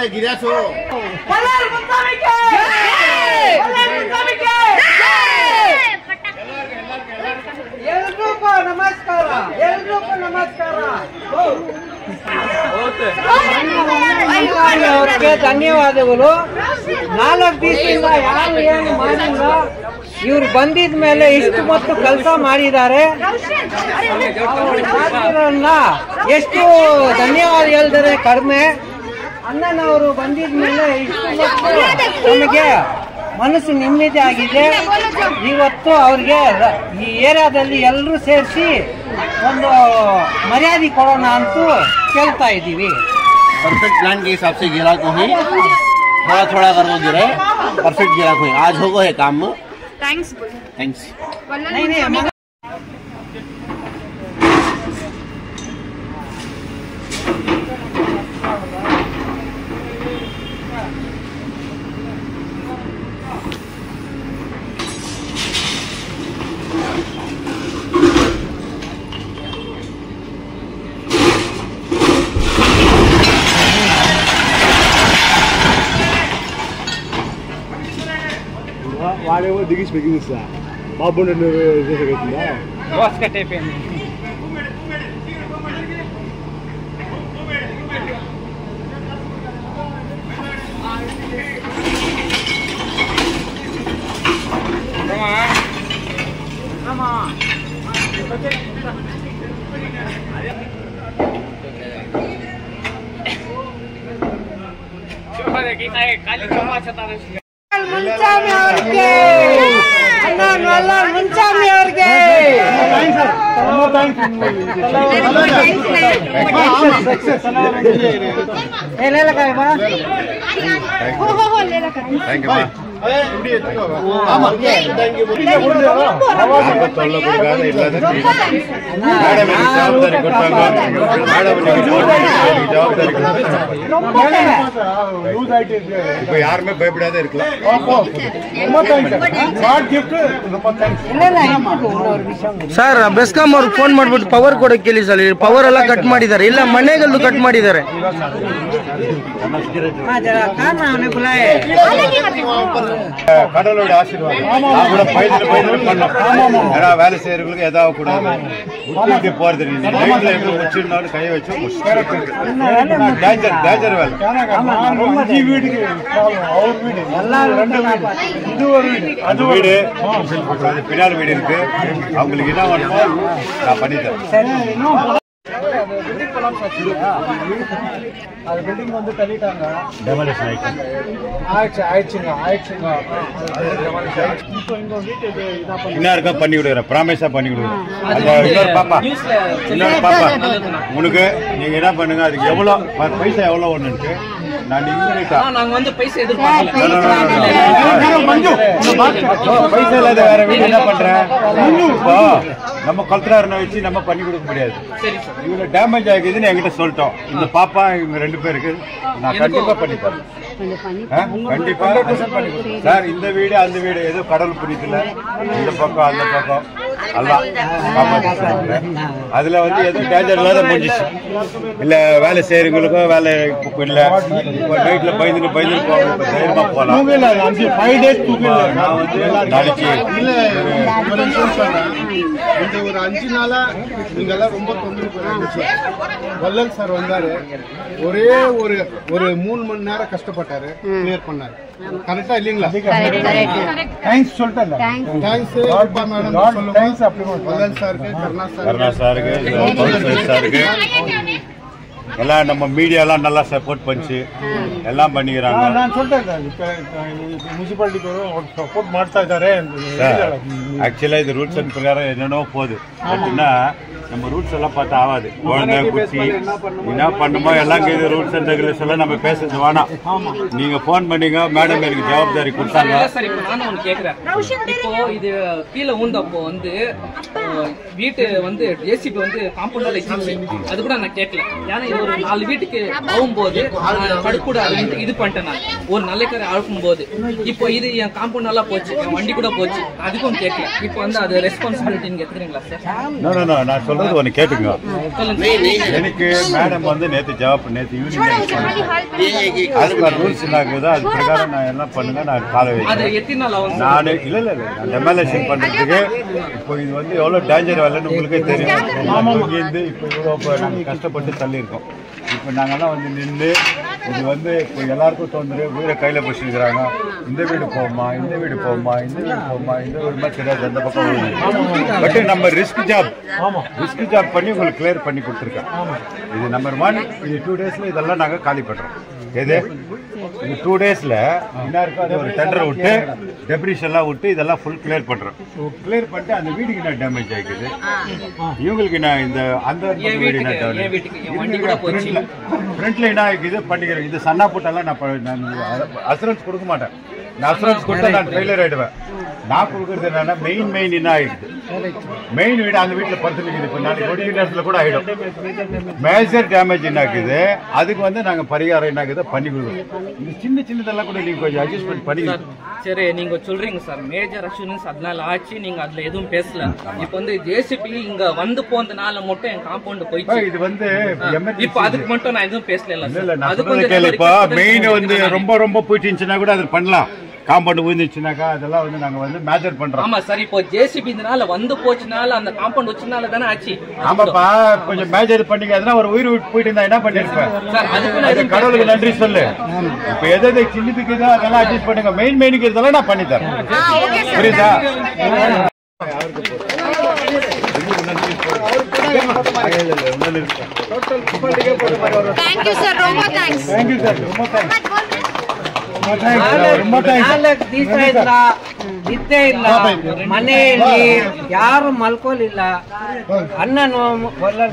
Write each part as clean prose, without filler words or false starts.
मैं गिरा सो ನಮಸ್ಕಾರ ಎಲ್ರಿಗೂ ನಮಸ್ಕಾರ ಅವರಿಗೆ ಧನ್ಯವಾದಗಳು 4 ದಿವಸದಿಂದ ಯಾರು ಏನು ಮಾಡಿಲ್ಲ ಇವ್ರು ಬಂದಿದ ಮೇಲೆ ಇಷ್ಟು ಮತ್ತು ಕೆಲಸ ಮಾಡಿದ್ದಾರೆ ಎಷ್ಟು ಧನ್ಯವಾದ ಹೇಳಿದರೆ ಕಡಿಮೆ ಅಣ್ಣನವರು ಬಂದಿದ ಮೇಲೆ ಇಷ್ಟು ನಮಗೆ ಮನಸ್ಸು ನೆಮ್ಮದಿ ಆಗಿದೆ ಇವತ್ತು ಅವ್ರಿಗೆ ಈ ಏರಿಯಾದಲ್ಲಿ ಎಲ್ಲರೂ ಸೇರಿಸಿ ಒಂದು ಮರ್ಯಾದೆ ಕೊಡೋಣ ಅಂತ ಕೇಳ್ತಾ ಇದ್ದೀವಿ परफेक्ट प्लान के हिसाब से गिरा को ही थोड़ा थोड़ा करके गिरे परफेक्ट गिरा को आज होगा है काम थैंक्स नहीं వాడేమో దిగిసి పెగిస్తా బాబు చేసేదా బాస్ కట్ అయిపోయింది ಮುಂಚಾಮಿ ಅವ್ರಿಗೆ ಮುಂಚಾಮಿ ಅವ್ರಿಗೆ இப்ப யாருமே பயப்படாத இருக்கலாம் ಸರ್ ಬೆಸ್ಕಾಂ ಅವ್ರು ಫೋನ್ ಮಾಡ್ಬಿಟ್ಟು ಪವರ್ ಕೊಡಕ್ಕೆ ಕೇಳಿ ಸರ್ ಪವರ್ ಎಲ್ಲ ಕಟ್ ಮಾಡಿದ್ದಾರೆ ಇಲ್ಲ ಮನೆಗಲ್ಲೂ ಕಟ್ ಮಾಡಿದ್ದಾರೆ கடவுளோட ஆசீர்வாதம் ஏன்னா வேலை செய்யறவங்களுக்கு ஏதாவது கூடாது விட்டு போறது லைட்ல எப்படி வச்சிருந்தாலும் கை வச்சு டேஞ்சர் வேலை அது வீடு பின்னாடி வீடு இருக்கு அவங்களுக்கு என்ன வேணுமோ நான் பண்ணித்தரேன் அது பில்டிங் வந்து தள்ளிட்டாங்க டெமாலிஷன் ஆயிடுச்சுங்க இன்னும் இருக்கா பண்ணி விடுறேன் ப்ராமிஸா பண்ணி விடுறேன் அந்த இன்னொரு பாப்பா உனக்கு நீங்க என்ன பண்ணுங்க அதுக்கு எவ்வளவு பைசா எவ்வளவு ஒண்ணுட்டு நான் நாங்க வந்து பைசா எதிர்பார்க்கல பைசா இல்லாத வேற வீடு என்ன பண்றேன் நம்ம கல்தராரனை வச்சு நம்ம பண்ணி கொடுக்க முடியாது இவங்க டேமேஜ் ஆகிதுன்னு என்கிட்ட சொல்லிட்டோம் இந்த பாப்பா இவங்க 2 பேருக்கு நான் கண்டிப்பா பண்ணி தரேன் கண்டிப்பா சார் இந்த வீடு அந்த வீடு ஏதோ கடவுள் புரியல இந்த பக்கம் அந்த பக்கம் எல்லாம் அதுல வந்து எதுவும் டேஞ்சர் இல்லாத முடிஞ்சிச்சு இல்ல வேலை செய்யறவங்களுக்கும் வேலை இல்ல நைட்ல பயந்து போவாங்க தைரியமா போகலாம் நான் வந்து நாளைக்கு இந்த ஒரு 5 நாளா நீங்கெல்லாம் ரொம்ப தொந்தரவு வல்லல் சார் வந்தாரு ஒரே ஒரு 3 மணி நேரம் கஷ்டப்பட்டாரு கிளியர் பண்ணாரு கரெக்டா இல்லீங்களா தேங்க்ஸ் சொல்லிட்டேன் தேங்க்ஸ் மேடம் தேங்க்ஸ் வல்லல் சாருக்கு கருணா சாருக்கு எல்லாம் நம்ம மீடியா எல்லாம் நல்லா சப்போர்ட் பண்ணிச்சு எல்லாம் பண்ணிக்கிறாங்க நான் சொல்றேன் ಮುನ್ಸಿಪಾಲಿಟಿ ಸಪೋರ್ಟ್ ಮಾಡ್ತಾ ಇದ್ದಾರೆ ஆக்சுவலா இது ரூல்ஸ் அண்ட் பிரகாரம் என்னென்னோ போகுது அப்படின்னா நம்ம ரூல்ஸ் எல்லாம் பார்த்து ஆகாது குழந்தை குச்சி என்ன பண்ணுமோ எல்லாம் இது ரூல்ஸ் அண்ட் ரெகுலேஷன் எல்லாம் நம்ம பேசுறது வேணாம் நீங்க போன் பண்ணீங்க மேடம் எனக்கு ஜவாப்தாரி கொடுத்தாங்க நானும் கேக்குறேன் இப்போ இது கீழே ஊந்தப்போ வந்து வீட்டு வந்து ஏசிபி வந்து காம்பவுண்டால அது கூட நான் கேட்கல ஏன்னா இது ஒரு 4 வீட்டுக்கு ஆகும்போது படுக்கூடாது இது பண்ணிட்டேன் நான் ஒரு நல்லக்கரை அழுக்கும் போது இப்போ இது என் காம்பவுண்ட் நல்லா போச்சு என் வண்டி கூட போச்சு அதுக்கும் கேட்கல இப்போ வந்து அது ரெஸ்பான்சிபிலிட்டி நீங்க எடுத்துக்கிறீங்களா சார் நான் சொல்றேன் சொல்றது ஒன்று கேட்டுங்க. எனக்கு மேடம் வந்து நேற்று ஈவினிங் அதுக்கு ரூல்ஸ் என்ன இருக்குதோ அது பிரகாரம் நான் என்ன பண்ணுங்க, நான் காலை வைக்கிறேன். நான் இல்லை டெமாலேஷன் பண்ணுறதுக்கு இப்போ இது வந்து எவ்வளோ டேஞ்சர் வரலன்னு உங்களுக்கே தெரியும். இங்கேருந்து இப்போ இவ்வளோ நாங்கள் கஷ்டப்பட்டு தள்ளியிருக்கோம். இப்போ நாங்கள்லாம் வந்து நின்று இது வந்து இப்போ எல்லாருக்கும் தோன்று வீரை கையில் பிடிச்சிருக்கிறாங்க. இந்த வீடு போகுமா, இந்த வீடு போகுமா, இந்த வீடு போகுமா, இந்த வீடு மாதிரி தெரியாது, அந்த பக்கம். பட் நம்ம ரிஸ்க் ஜாப் பண்ணி உங்களுக்கு கிளியர் பண்ணி கொடுத்துருக்கேன். இது நம்பர் 1. இது 2 daysல இதெல்லாம் நாங்கள் காலி பண்ணுறோம். எது இந்த 2 daysல என்ன இருக்கோ அது ஒரு டெண்டர் விட்டு டெப்ரிஷ் எல்லாம் விட்டு இதெல்லாம் ஃபுல் கிளியர் பண்ணுறோம். கிளியர் பண்ணிட்டு அந்த வீடுக்கு என்ன டேமேஜ் ஆகிக்குது, இவங்களுக்கு நான் இந்த அந்த வீடு என்ன ஃப்ரண்ட்ல என்ன ஆகிக்குது பண்ணிக்கிறேன். இது சன்னா போட்டெல்லாம் நான் அசூரன்ஸ் கொடுக்க மாட்டேன். நான் அசூரன்ஸ் கொடுத்தா நான் ஃபெயிலியர் ஆகிடுவேன். நான் கொடுக்குறது என்னன்னா மெயின் என்ன ஆகிடுது, மெயின் வீடு அந்த வீட்டில் படுத்து நிற்குது. இப்போ நாளைக்கு ஒரு நேரத்தில் கூட ஆகிடும். மேஜர் டேமேஜ் என்ன ஆகுது, அதுக்கு வந்து நாங்கள் பரிகாரம் என்ன ஆகுது பண்ணி கொடுக்குறோம். இது சின்னதெல்லாம் கூட நீங்கள் கொஞ்சம் அட்ஜஸ்ட்மெண்ட் பண்ணி. சரி, நீங்க சொல்றீங்க சார் மேஜர் அஷூரன்ஸ் அதனால ஆச்சு, நீங்க அதுல எதுவும் பேசல. இப்போ வந்து ஜேசிபி இங்க வந்து போனதுனால மட்டும் என் காம்பவுண்ட் போயிடுச்சு. இது வந்து இப்போ அதுக்கு மட்டும் நான் எதுவும் பேசல. அது கொஞ்சம் இப்போ மெயின் வந்து ரொம்ப போயிட்டு இருந்துச்சுன்னா கூட அதை பண்ணலாம். காம்பவுண்ட் விழுந்துச்சுனாக்கா அதெல்லாம் வந்து நாங்க வந்து மேஜர் பண்றோம். ஆமா சார், இப்போ ஜேசிபி இதனால வந்து போச்சுனால அந்த காம்பவுண்ட் வச்சனால தானே ஆச்சு. ஆமாப்பா, கொஞ்சம் மேஜர் பண்ணிக்க. அதனால ஒரு உயிர் போயிட்டு இருந்தா என்ன பண்ணிருப்பேன் சார். அதுக்கு கடவுளுக்கு நன்றி சொல்லு. இப்போ எதை சின்னதுக்கு அதெல்லாம் அட்ஜஸ்ட் பண்ணுங்க. மெயினுக்கு இதெல்லாம் நான் பண்ணி தரேன். புரியுதா? ನಿದ್ದೆ ಇಲ್ಲ, ಮನೆಯಲ್ಲಿ ಯಾರು ಮಲ್ಕೋಲಿಲ್ಲ. ಅಣ್ಣನು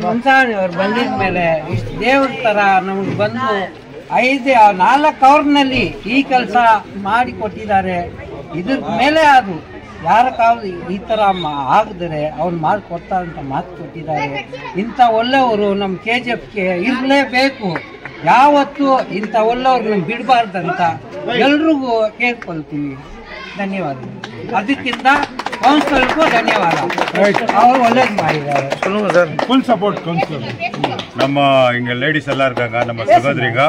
ಮುಂಚಾನೆ ಅವ್ರು ಬಂದಿದ ಮೇಲೆ ಇಷ್ಟು ದೇವ್ರ ತರ ನಮ್ಗೆ ಬಂದು 4 ಅವರ್ನಲ್ಲಿ ಈ ಕೆಲಸ ಮಾಡಿ ಕೊಟ್ಟಿದ್ದಾರೆ. ಇದ್ರ ಮೇಲೆ ಅದು ಯಾರ ಕಾಲ ಈ ತರ ಆಗಿದ್ರೆ ಅವ್ನು ಮಾಡಿಕೊಡ್ತಾರೆ ಅಂತ ಮಾತು ಕೊಟ್ಟಿದ್ದಾರೆ. ಇಂಥ ಒಳ್ಳೆಯವರು ನಮ್ಮ KGFಗೆ ಇರಲೇಬೇಕು. ಯಾವತ್ತು ಇಂಥ ಒಳ್ಳೆಯವ್ರನ್ನ ಬಿಡಬಾರ್ದಂತ ಎಲ್ರಿಗೂ ಕೇಳ್ಕೊಳ್ತೀವಿ. ಧನ್ಯವಾದಗಳು. ಅದಕ್ಕಿಂತ ಕೌನ್ಸಿಲರ್ಗೂ ಧನ್ಯವಾದ. ಅವರು ಒಳ್ಳೇದು ಮಾಡಿದ್ದಾರೆ. Full support councillor. நம்ம இங்கே லேடிஸ் எல்லாம் இருக்காங்க, நம்ம சகோதரிங்க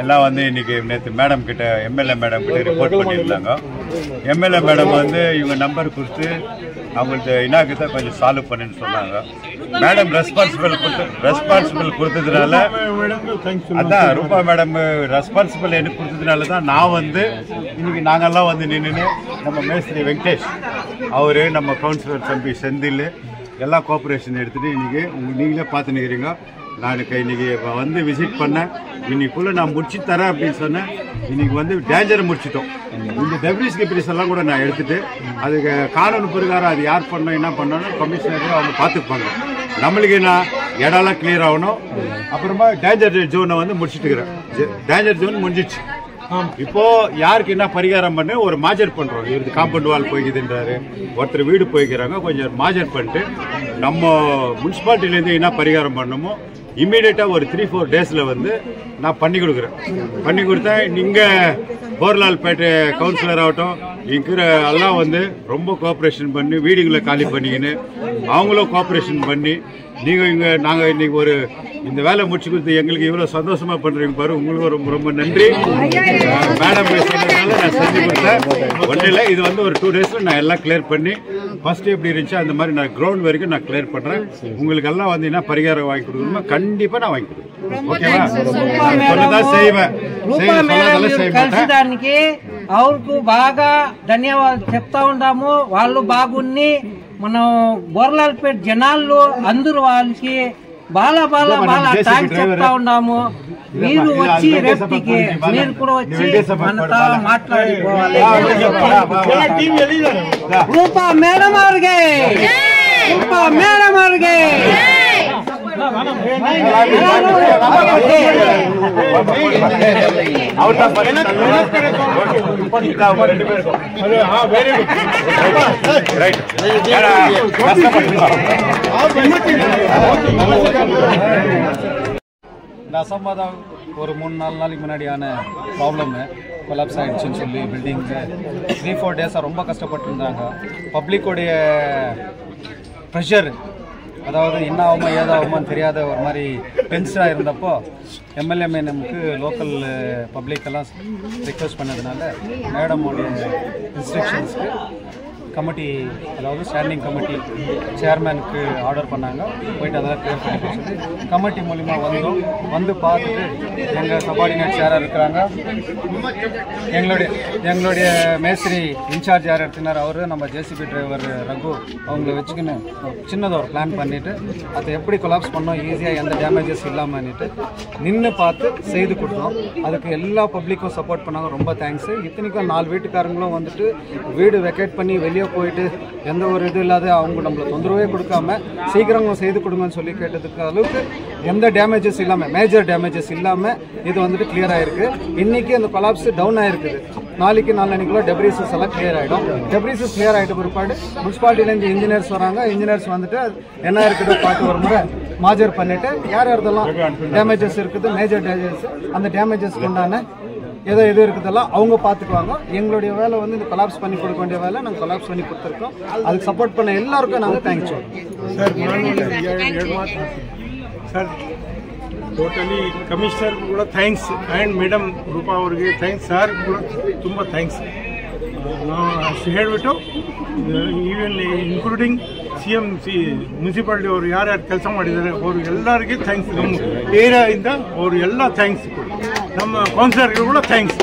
எல்லாம் வந்து இன்னைக்கு நேற்று மேடம் கிட்ட எம்எல்ஏ மேடம் கிட்ட ரிப்போர்ட் பண்ணியிருந்தாங்க. எம்எல்ஏ மேடம் வந்து இவங்க நம்பர் கொடுத்து அவங்களுக்கு இனாக்கு கொஞ்சம் சால்வ் பண்ணுன்னு சொன்னாங்க. மேடம் ரெஸ்பான்சிபிள் கொடுத்ததுனால அதான் ரூபா மேடம் ரெஸ்பான்சிபிள் எனக்கு கொடுத்ததுனால தான் நான் வந்து இன்னைக்கு நாங்கள்லாம் வந்து நின்று நம்ம மேஸ்திரி வெங்கடேஷ் அவரு நம்ம கவுன்சிலர் தம்பி செந்தில் எல்லாம் கோஆப்ரேஷன் எடுத்துகிட்டு இன்றைக்கி நீங்களே பார்த்து நிற்கிறீங்க. நான் இன்னைக்கு வந்து விசிட் பண்ணேன். இன்னைக்குள்ளே நான் முடிச்சு தரேன் அப்படின்னு சொன்னேன். இன்னைக்கு வந்து டேஞ்சரை முடிச்சிட்டோம். இந்த டெப்ரிஸ் கிப்ரிஸ் எல்லாம் கூட நான் எடுத்துட்டு அதுக்கு கானூன் பிரகாரம் அது யார் பண்ணணும் என்ன பண்ணணும் கமிஷனர் அவங்க பார்த்துப்பாங்க. நம்மளுக்கு என்ன இடம்லாம் கிளியர் ஆகணும். அப்புறமா டேஞ்சர் ஜோனை வந்து முடிச்சுட்டுக்கிறேன். டேஞ்சர் ஜோன் முடிஞ்சிச்சு. இப்போ யாருக்கு என்ன பரிகாரம் பண்ண ஒரு மாஜர் பண்றோம். இவருக்கு காம்பவுண்ட் வால் போய்க்குதுன்றாரு, ஒருத்தர் வீடு போய்க்கிறாங்க. கொஞ்சம் மாஜர் பண்ணிட்டு நம்ம முனிசிபாலிட்டிலேருந்து என்ன பரிகாரம் பண்ணணுமோ இம்மீடியட்டா ஒரு 3-4 daysல வந்து நான் பண்ணி கொடுக்குறேன். பண்ணி கொடுத்தேன். நீங்க போர்லால்பேட்டை கவுன்சிலர் ஆகட்டும் இருக்கிற எல்லாம் வந்து ரொம்ப கோஆப்ரேஷன் பண்ணி வீடுங்களை காலி பண்ணிக்கின்னு அவங்களும் கோஆப்ரேஷன் பண்ணி நாங்கள் இன்னைக்கு ஒரு இந்த வேலை முடிச்சு கொடுத்து எங்களுக்கு இவ்வளோ சந்தோஷமா பண்றீங்க பாரு. உங்களுக்கு ரொம்ப நன்றி. மேடம் சொன்னதுனால நான் செஞ்சு கொடுத்தேன். ஒன்றும் இல்லை, இது வந்து ஒரு 2 daysல நான் எல்லாம் கிளியர் பண்ணி ஃபர்ஸ்ட் எப்படி இருந்துச்சு அந்த மாதிரி நான் கிரவுண்ட் வரைக்கும் நான் கிளியர் பண்றேன். உங்களுக்கு எல்லாம் வந்து என்ன பரிகாரம் வாங்கி கொடுக்கணுமோ கண்டிப்பா நான் வாங்கி கொடுக்குறேன். ஓகேவா? சொன்னதான் செய்வேன். కలిసడానికి ಅವ್ರಿಗೂ బాగా ధన్యవాదాలు చెప్తా ఉంటాము. వాళ్ళు బాగున్ని మనం బోర్లాల్పేట జనాలు అందరూ వాళ్ళకి బాగా థ్యాంక్స్ చెప్తా ఉన్నాము. మీరు వచ్చి రేపటికి మీరు కూడా వచ్చి మనతో మాట్లాడుకోవాలి. రూపా మేడం ಅವ್ರಿಗೆ, రూపా మేడం ಅವ್ರಿಗೆ. இந்த அசம்பாதம் ஒரு 3-4 நாளைக்கு முன்னாடியான ப்ராப்ளமு கொலாப்ஸ் ஆகிடுச்சின்னு சொல்லி பில்டிங்கு 3-4 டேஸாக ரொம்ப கஷ்டப்பட்டுருந்தாங்க. பப்ளிக்கோடைய ப்ரெஷர் அதாவது என்ன ஆகுமோ ஏதாகுமோன்னு தெரியாத ஒரு மாதிரி டென்ஷனாக இருந்தப்போ எம்எல்ஏ நமக்கு லோக்கல் பப்ளிக்கெல்லாம் ரிக்வெஸ்ட் பண்ணதுனால மேடமோடைய இன்ஸ்ட்ரக்ஷன்ஸ்க்கு கமிட்டி, அதாவது ஸ்டாண்டிங் கமிட்டி சேர்மேனுக்கு ஆர்டர் பண்ணாங்க. போயிட்டு அதெல்லாம் கிளியர் பண்ணி சொல்லி கமிட்டி மூலிமா வந்து பார்த்துட்டு எங்கள் சபார்டினேட் யாராக இருக்கிறாங்க, எங்களுடைய மேஸ்திரி இன்சார்ஜ் யார் எடுத்தினார் அவர், நம்ம ஜேசிபி டிரைவர் ரகு அவங்கள வச்சுக்கின்னு சின்னதாக ஒரு பிளான் பண்ணிவிட்டு அதை எப்படி கொலாப்ஸ் பண்ணோம் ஈஸியாக எந்த டேமேஜஸ் இல்லாமல்னுட்டு நின்று பார்த்து செய்து கொடுத்தோம். அதுக்கு எல்லா பப்ளிக்கும் சப்போர்ட் பண்ணாங்க. ரொம்ப தேங்க்ஸு. இத்தனைக்கும் 4 வீட்டுக்காரங்களும் வந்துட்டு வீடு வெக்கேட் பண்ணி வெளியே போயிட்டு எந்த ஒரு இது இல்லாத அவங்க நம்மளை தொந்தரவே கொடுக்காம சீக்கிரம் செய்து கொடுங்கன்னு சொல்லி கேட்டதுக்கு அளவுக்கு எந்த டேமேஜஸ் இல்லாமல், மேஜர் டேமேஜஸ் இல்லாமல் இது வந்துட்டு கிளியர் ஆகிருக்கு. இன்றைக்கி அந்த கொலாப்ஸ் டவுன் ஆகிருக்குது. நாளைக்கு நாளன்னைக்குள்ள டெப்ரிசஸ் எல்லாம் கிளியர் ஆகிடும். டெப்ரிசஸ் கிளியர் ஆகிட்ட பிற்பாடு முனிசிபாலிட்டிலேருந்து இன்ஜினியர்ஸ் வராங்க. இன்ஜினியர்ஸ் வந்துட்டு என்ன இருக்குதோ பார்த்து ஒரு முறை மாஜர் பண்ணிவிட்டு யார் யார்தெல்லாம் டேமேஜஸ் இருக்குது, மேஜர் டேமேஜஸ், அந்த டேமேஜஸ்க்கு உண்டான எது இருக்குதெல்லாம் அவங்க பார்த்துக்குவாங்க. எங்களுடைய வேலை வந்து இந்த கொலாப்ஸ் பண்ணி கொடுக்க வேண்டிய வேலை நாங்கள் கொலாப்ஸ் பண்ணி கொடுத்துருக்கோம். அதுக்கு சப்போர்ட் பண்ண எல்லாருக்கும் நாங்கள் தேங்க்ஸ் சொல்கிறோம். ಸರ್ ಟೋಟಲಿ ಕಮಿಷನರ್ ಕೂಡ ಥ್ಯಾಂಕ್ಸ್ ಆ್ಯಂಡ್ ಮೇಡಮ್ ರೂಪಾ ಅವರಿಗೆ ಥ್ಯಾಂಕ್ಸ್, ಸರ್ ಕೂಡ ತುಂಬ ಥ್ಯಾಂಕ್ಸ್. ನಾವು ಅಷ್ಟು ಹೇಳಿಬಿಟ್ಟು ಈವನ್ ಇನ್ಕ್ಲೂಡಿಂಗ್ CM ಮುನ್ಸಿಪಾಲಿಟಿ ಅವರು ಯಾರ್ಯಾರು ಕೆಲಸ ಮಾಡಿದ್ದಾರೆ ಅವರು ಎಲ್ಲರಿಗೆ ಥ್ಯಾಂಕ್ಸ್. ನಮ್ಮ ಏರಿಯಾಯಿಂದ ಅವರು ಎಲ್ಲ ಥ್ಯಾಂಕ್ಸ್. ನಮ್ಮ ಕೌನ್ಸಿಲರ್ಗಳು ಕೂಡ ಥ್ಯಾಂಕ್ಸ್.